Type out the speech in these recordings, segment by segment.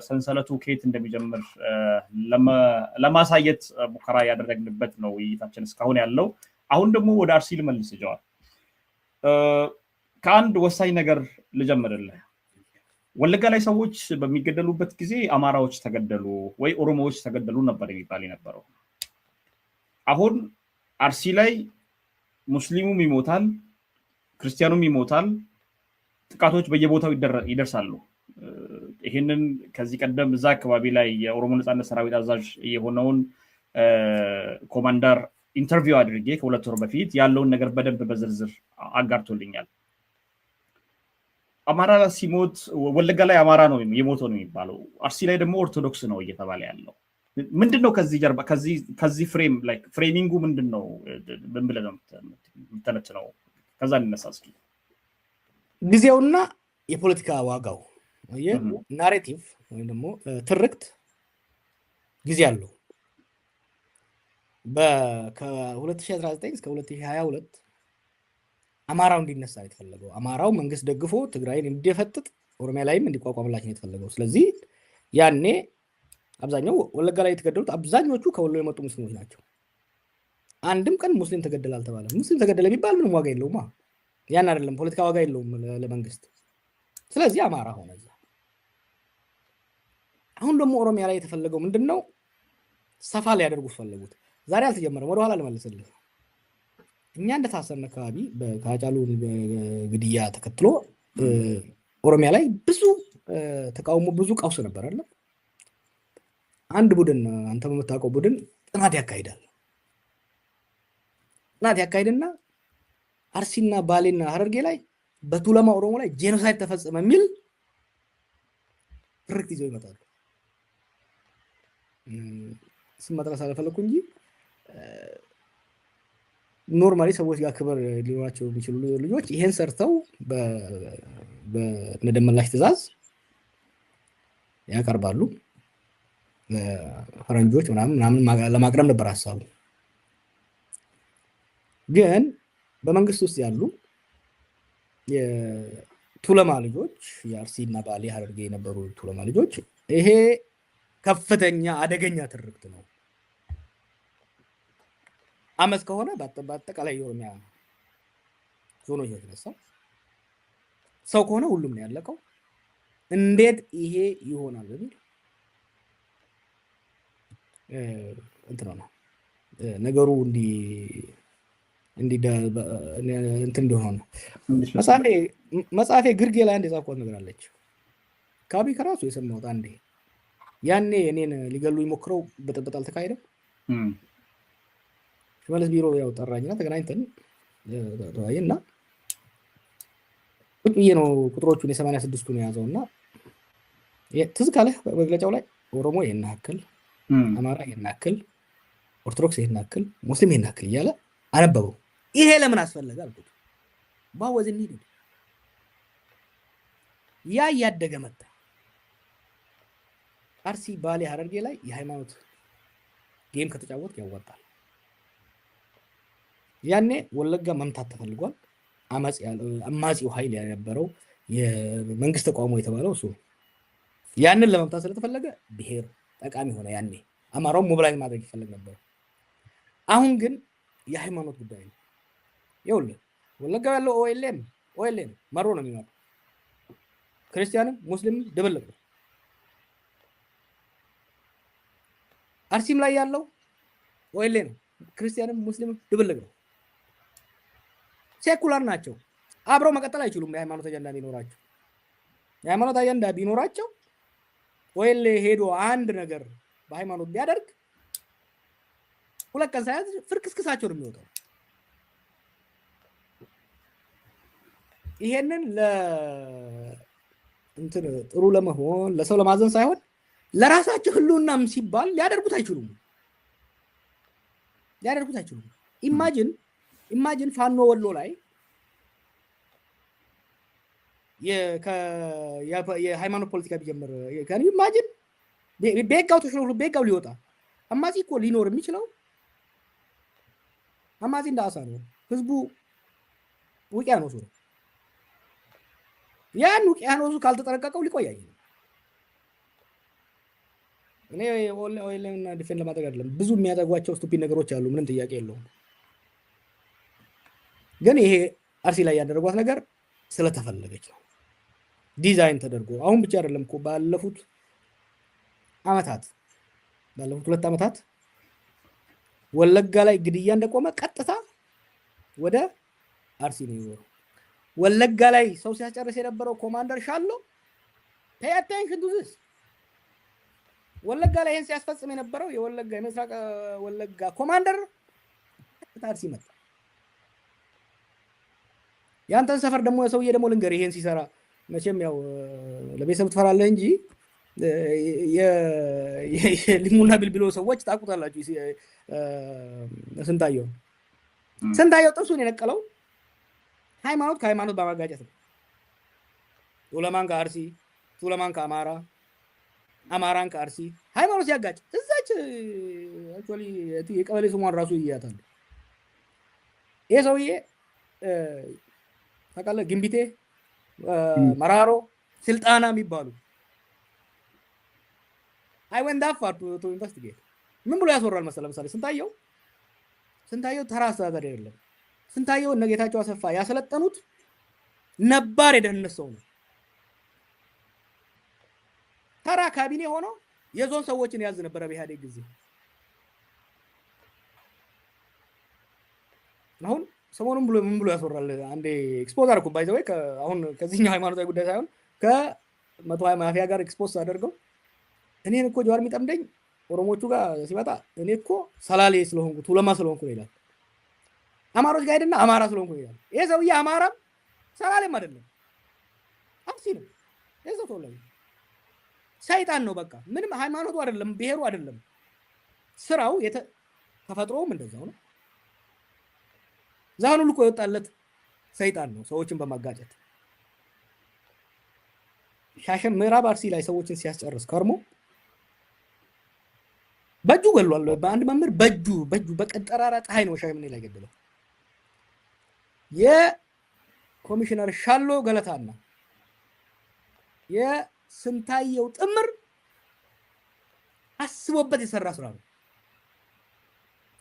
ሰንሰለቱ ከየት እንደሚጀምር ለማሳየት ሙከራ ያደረግንበት ነው ውይይታችን እስካሁን ያለው። አሁን ደግሞ ወደ አርሲ ልመልስ ጀዋር። ከአንድ ወሳኝ ነገር ልጀምርልህ። ወለጋ ላይ ሰዎች በሚገደሉበት ጊዜ አማራዎች ተገደሉ ወይ ኦሮሞዎች ተገደሉ ነበር የሚባል የነበረው። አሁን አርሲ ላይ ሙስሊሙም ይሞታል፣ ክርስቲያኑም ይሞታል፣ ጥቃቶች በየቦታው ይደርሳሉ። ይህንን ከዚህ ቀደም እዛ አካባቢ ላይ የኦሮሞ ነጻነት ሰራዊት አዛዥ የሆነውን ኮማንደር ኢንተርቪው አድርጌ ከ2 ወር በፊት ያለውን ነገር በደንብ በዝርዝር አጋርቶልኛል። አማራ ሲሞት ወለጋ ላይ አማራ ነው የሞተው ነው የሚባለው፣ አርሲ ላይ ደግሞ ኦርቶዶክስ ነው እየተባለ ያለው ምንድነው? ከዚህ ጀርባ ከዚህ ፍሬሚንጉ ምንድነው? ምን ብለህ ነው የምትተነትነው? ከዛ እንነሳ እስኪ። ጊዜውና የፖለቲካ ዋጋው ናሬቲቭ ወይም ደግሞ ትርክት ጊዜ አለው። ከ2019 እስከ 2022 አማራው እንዲነሳ የተፈለገው፣ አማራው መንግስት ደግፎ ትግራይን እንዲፈጥጥ ኦሮሚያ ላይም እንዲቋቋምላችሁ የተፈለገው። ስለዚህ ያኔ አብዛኛው ወለጋ ላይ የተገደሉት አብዛኞቹ ከወሎ የመጡ ሙስሊሞች ናቸው። አንድም ቀን ሙስሊም ተገደለ አልተባለም። ሙስሊም ተገደለ ቢባል ምንም ዋጋ የለውም። ያን አይደለም፣ ፖለቲካ ዋጋ የለውም ለመንግስት። ስለዚህ አማራ ሆነ። አሁን ደግሞ ኦሮሚያ ላይ የተፈለገው ምንድነው? ሰፋ ሊያደርጉት ፈለጉት። ዛሬ አልተጀመረም። ወደ ኋላ ልመልስልህ። እኛ እንደታሰርን አካባቢ በካጫሉ ግድያ ተከትሎ ኦሮሚያ ላይ ብዙ ተቃውሞ፣ ብዙ ቀውስ ነበር አይደል? አንድ ቡድን፣ አንተ በምታውቀው ቡድን ጥናት ያካሂዳል። ጥናት ያካሂድና አርሲና ባሌና ሀረርጌ ላይ በቱለማ ኦሮሞ ላይ ጄኖሳይድ ተፈጸመ የሚል ትርክት ይዘው ይመጣሉ። ስም መጥቀስ አልፈለኩ እንጂ ኖርማሊ ሰዎች ጋር ክብር ሊኖራቸው የሚችሉ ልጆች ይሄን ሰርተው በነደመላሽ ትዕዛዝ ያቀርባሉ። ፈረንጆች ምናምን ለማቅረብ ነበር ሀሳቡ። ግን በመንግስት ውስጥ ያሉ የቱለማ ልጆች፣ የአርሲና ባሌ ሀረርጌ የነበሩ ቱለማ ልጆች ይሄ ከፍተኛ አደገኛ ትርክት ነው፣ አመት ከሆነ በአጠቃላይ የኦሮሚያ ዞኖች የተነሳው ሰው ከሆነ ሁሉም ነው ያለቀው፣ እንዴት ይሄ ይሆናል በሚል እንትን ነው ነገሩ እንትን እንደሆነ ነው። መጽሐፌ ግርጌ ላይ አንድ የጻፍኳት ነገር አለች። ካቢ ከራሱ የሰማሁት አንዴ ያኔ እኔን ሊገሉ ይሞክረው በጥብጥ አልተካሄደም። ሽመልስ ቢሮ ያው ጠራኝና ተገናኝተን ተወያየና ቁጭ ብዬ ነው ቁጥሮቹን የ86ቱን የያዘውና ትዝ ካለህ በመግለጫው ላይ ኦሮሞ ይሄን ያክል፣ አማራ ይሄን ያክል፣ ኦርቶዶክስ ይሄን ያክል፣ ሙስሊም ይሄን ያክል እያለ አነበበው። ይሄ ለምን አስፈለገ አልኩት። ባወዝኒ ያ ያደገ መጣ። አርሲ ባሌ ሀረርጌ ላይ የሃይማኖት ጌም ከተጫወት ያወጣል። ያኔ ወለጋ መምታት ተፈልጓል። አማጺው ኃይል የነበረው የመንግስት ተቋሞ የተባለው እሱ ያንን ለመምታት ስለተፈለገ ብሔር ጠቃሚ ሆነ። ያኔ አማራው ሞቢላይዝ ማድረግ ይፈልግ ነበር። አሁን ግን የሃይማኖት ጉዳይ ነው። ይኸውልህ ወለጋ ያለው ኦኤልኤም መሮ ነው የሚመጣው። ክርስቲያንም ሙስሊምም ድብልቅ ነው። አርሲም ላይ ያለው ኦኤልኤም ነው። ክርስቲያንም ሙስሊምም ድብልቅ ነው። ሴኩላር ናቸው። አብረው መቀጠል አይችሉም። የሃይማኖት አጀንዳ ቢኖራቸው ኦኤል ሄዶ አንድ ነገር በሃይማኖት ቢያደርግ 2 ቀን ሳያዝ ፍርክስክሳቸው ነው የሚወጣው። ይሄንን ጥሩ ለመሆን ለሰው ለማዘን ሳይሆን ለራሳቸው ህልውናም ሲባል ሊያደርጉት አይችሉም። ኢማጂን ፋኖ ወሎ ላይ የሃይማኖት ፖለቲካ ቢጀምር ኢማጂን ቤጋው ተሽሎ ቤጋው ሊወጣ አማጺ እኮ ሊኖር የሚችለው አማጺ እንዳሳ ነው። ህዝቡ ውቅያኖሱ ነው። ያን ውቅያኖሱ ካልተጠረቀቀው ሊቆይ አይችልም። እኔ ኦኤልኤምና ዲፌንድ ለማድረግ አይደለም፣ ብዙ የሚያደርጓቸው ስቱፒድ ነገሮች አሉ፣ ምንም ጥያቄ የለውም። ግን ይሄ አርሲ ላይ ያደረጓት ነገር ስለተፈለገች ነው፣ ዲዛይን ተደርጎ። አሁን ብቻ አይደለም እኮ ባለፉት 2 ዓመታት ወለጋ ላይ ግድያ እንደቆመ ቀጥታ ወደ አርሲ ነው ይወሩ። ወለጋ ላይ ሰው ሲያስጨርስ የነበረው ኮማንደር ሻሎ pay attention to this። ወለጋ ላይ ይሄን ሲያስፈጽም የነበረው የወለጋ የምስራቅ ወለጋ ኮማንደር አርሲ መጣ። ያንተን ሰፈር ደግሞ ሰውዬ ደግሞ ልንገር፣ ይሄን ሲሰራ መቼም ያው ለቤተሰብ ትፈራለህ እንጂ የሊሙና ቢልቢሎ ሰዎች ታውቁታላችሁ። ስንታየው ጥርሱን የነቀለው ሃይማኖት ከሃይማኖት በማጋጨት ነው። ቱለማን ከአርሲ፣ ቱለማን ከአማራ፣ አማራን ከአርሲ ሃይማኖት ሲያጋጭ እዛች አክቹአሊ የቀበሌ ስሟን ራሱ ይያታል። ይሄ ሰውዬ ታውቃለህ፣ ግንቢቴ፣ መራሮ፣ ስልጣና የሚባሉ I went that far to investigate። ምን ብሎ ያስወራል መሰለህ? ለምሳሌ ስንታየው ተራ አስተዳዳሪ አይደለም። ስንታየው እነ ጌታቸው አሰፋ ያሰለጠኑት ነባር የደህንነት ሰው ነው። ተራ ካቢኔ ሆኖ የዞን ሰዎችን ያዝ ነበር በኢህአዴግ ጊዜ። አሁን ሰሞኑን ምን ብሎ ያስወራል? አንዴ ኤክስፖዝ አድርኩ ባይ ዘ ወይ አሁን ከዚህኛው ሃይማኖታዊ ጉዳይ ሳይሆን ከ120 ማፊያ ጋር ኤክስፖዝ አደርገው እኔን እኮ ጀዋር የሚጠምደኝ ኦሮሞቹ ጋር ሲመጣ እኔ እኮ ሰላሌ ስለሆንኩ ቱለማ ስለሆንኩ ነው ይላል። አማሮች ጋር ሄድና አማራ ስለሆንኩ ነው ይላል። ይሄ ሰውዬ አማራም ሰላሌም አይደለም፣ አርሲ ነው። ይሄ ሰው ተወላጅ ሰይጣን ነው። በቃ ምንም ሃይማኖቱ አይደለም፣ ብሔሩ አይደለም፣ ስራው ተፈጥሮም እንደዛው ነው። ዛኑ ልኮ የወጣለት ሰይጣን ነው፣ ሰዎችን በማጋጨት ሻሸም ምዕራብ አርሲ ላይ ሰዎችን ሲያስጨርስ ከርሞ በእጁ ገሏል። በአንድ መምህር በእጁ በቀጠራራ ፀሐይ ነው ሻሸመኔ ላይ ገደለው። የኮሚሽነር ሻሎ ገለታና የስንታየው ጥምር አስቦበት የሰራ ስራ ነው።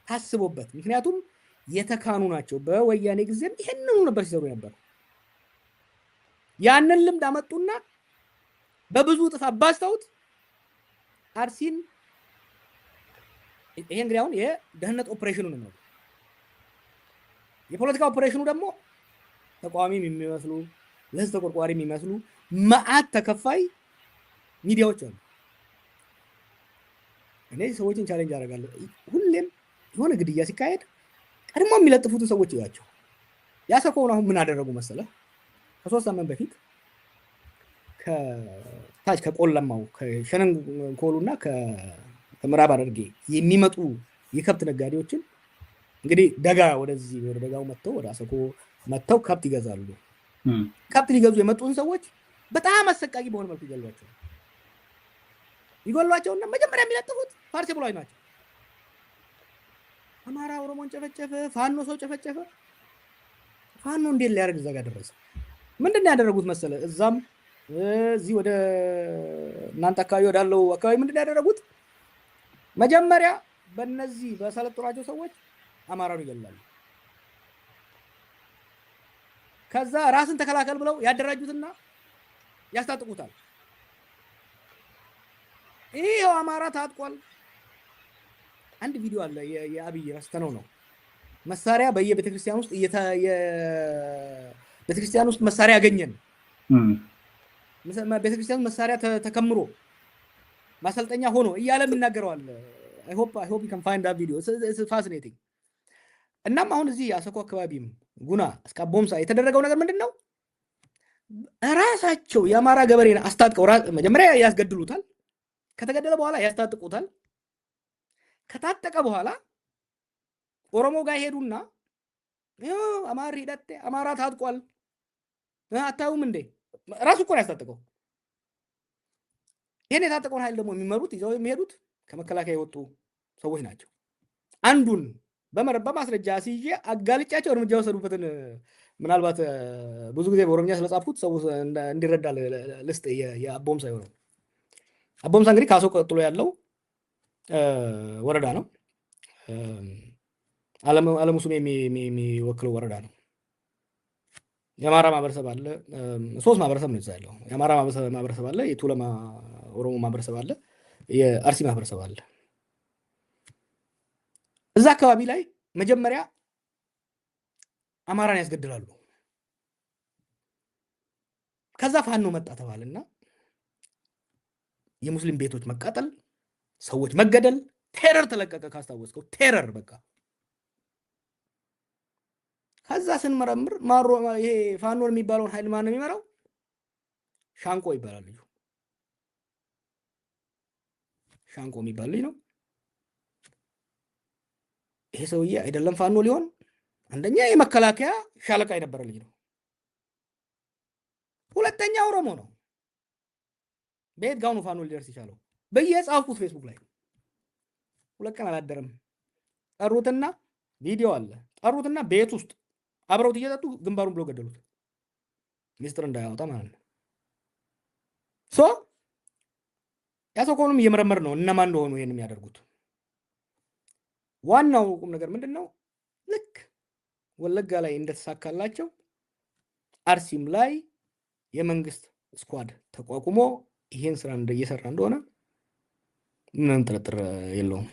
አስቦበት፣ ምክንያቱም የተካኑ ናቸው። በወያኔ ጊዜም ይሄንኑ ነበር ሲሰሩ ነበር። ያንን ልምድ አመጡና በብዙ ጥፍ አባስተውት አርሲን ይሄ እንግዲህ አሁን የደህንነት ኦፕሬሽኑ ነው። የፖለቲካ ኦፕሬሽኑ ደግሞ ተቋሚም የሚመስሉ ለህዝብ ተቆርቋሪ የሚመስሉ መዓት ተከፋይ ሚዲያዎች አሉ። እኔ ሰዎችን ቻሌንጅ አደርጋለሁ። ሁሌም የሆነ ግድያ ሲካሄድ ቀድሞ የሚለጥፉትን ሰዎች ይዋቸው። ያሰኮውን አሁን ምን አደረጉ መሰለ? ከ3 ሳምንት በፊት ከታች ከቆለማው ከሸነንኮሉና ከምዕራብ ሐረርጌ የሚመጡ የከብት ነጋዴዎችን እንግዲህ ደጋ ወደዚህ ወደ ደጋው መጥተው ወደ አሰኮ መጥተው ከብት ይገዛሉ። ከብት ሊገዙ የመጡን ሰዎች በጣም አሰቃቂ በሆነ መልኩ ይገሏቸውና መጀመሪያ የሚለጥፉት ፓርቲ ብሏይ ናቸው። አማራ ኦሮሞን ጨፈጨፈ፣ ፋኖ ሰው ጨፈጨፈ። ፋኖ እንዴት ሊያደርግ እዛ ጋር ደረሰ? ምንድነው ያደረጉት መሰለ? እዛም እዚህ ወደ እናንተ አካባቢ ወዳለው አካባቢ ምንድነው ያደረጉት? መጀመሪያ በእነዚህ በሰለጠኗቸው ሰዎች አማራውን ይገላሉ። ከዛ ራስን ተከላከል ብለው ያደራጁትና ያስታጥቁታል። ይሄው አማራ ታጥቋል። አንድ ቪዲዮ አለ የአብይ ረስተነው ነው። መሳሪያ በየቤተክርስቲያን ውስጥ ቤተክርስቲያን ውስጥ መሳሪያ ያገኘን ቤተክርስቲያን መሳሪያ ተከምሮ ማሰልጠኛ ሆኖ እያለ የሚናገረው አለ። I hope you can find that video. It's fascinating. እናም አሁን እዚህ አሰኮ አካባቢም ጉና እስከ ቦምሳ የተደረገው ነገር ምንድነው? ራሳቸው የአማራ ገበሬን አስታጥቀው መጀመሪያ ያስገድሉታል። ከተገደለ በኋላ ያስታጥቁታል። ከታጠቀ በኋላ ኦሮሞ ጋር ሄዱና አማራ ሂደት አማራ ታጥቋል አታዩም እንዴ? ራሱ እኮ ነው ያስታጥቀው። ይሄን የታጠቀውን ኃይል ደግሞ የሚመሩት ይዘው የሚሄዱት ከመከላከያ የወጡ ሰዎች ናቸው። አንዱን በማስረጃ ሲዬ አጋልጫቸው እርምጃ ወሰዱበትን ምናልባት ብዙ ጊዜ በኦሮምኛ ስለጻፍኩት ሰው እንዲረዳ ልስጥ። የአቦምሳ ይሆነው አቦምሳ እንግዲህ ካሶ ቀጥሎ ያለው ወረዳ ነው። አለሙስም የሚወክለው ወረዳ ነው። የአማራ ማህበረሰብ አለ። 3 ማህበረሰብ ነው ያለው። የአማራ ማህበረሰብ አለ፣ የቱለማ ኦሮሞ ማህበረሰብ አለ፣ የአርሲ ማህበረሰብ አለ። እዛ አካባቢ ላይ መጀመሪያ አማራን ያስገድላሉ። ከዛ ፋኖ መጣ ተባለና የሙስሊም ቤቶች መቃጠል፣ ሰዎች መገደል፣ ቴረር ተለቀቀ። ካስታወስከው ቴረር በቃ። ከዛ ስንመረምር ይሄ ፋኖን የሚባለውን ኃይል ማን ነው የሚመራው? ሻንቆ ይባላል ልጁ። ሻንቆ የሚባል ልጅ ነው። ይሄ ሰውዬ አይደለም ፋኖ ሊሆን፣ አንደኛ የመከላከያ ሻለቃ የነበረ ልጅ ነው። ሁለተኛ ኦሮሞ ነው። በየት ጋር ነው ፋኖ ሊደርስ ይቻለው? በየጻፍኩት ፌስቡክ ላይ 2 ቀን አላደረም። ጠሩትና ቪዲዮ አለ። ጠሩትና ቤት ውስጥ አብረውት እየጠጡ ግንባሩን ብሎ ገደሉት። ሚስጥር እንዳያወጣ ማለት ነው። ያሰቆኑም እየመረመር ነው እነማን እንደሆኑ ይሄን የሚያደርጉት። ዋናው ቁም ነገር ምንድነው? ልክ ወለጋ ላይ እንደተሳካላቸው አርሲም ላይ የመንግስት ስኳድ ተቋቁሞ ይሄን ስራ እየሰራ እንደሆነ ምንም ጥርጥር የለውም።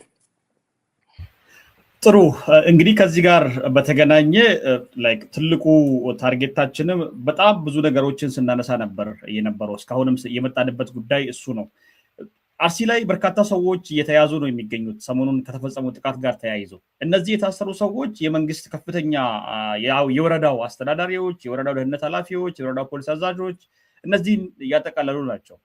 ጥሩ እንግዲህ ከዚህ ጋር በተገናኘ ላይክ ትልቁ ታርጌታችንም በጣም ብዙ ነገሮችን ስናነሳ ነበር የነበረው። እስካሁንም የመጣንበት ጉዳይ እሱ ነው። አርሲ ላይ በርካታ ሰዎች እየተያዙ ነው የሚገኙት። ሰሞኑን ከተፈጸሙ ጥቃት ጋር ተያይዞ እነዚህ የታሰሩ ሰዎች የመንግስት ከፍተኛ የወረዳው አስተዳዳሪዎች፣ የወረዳው ደህንነት ኃላፊዎች፣ የወረዳው ፖሊስ አዛዦች እነዚህን እያጠቃለሉ ናቸው።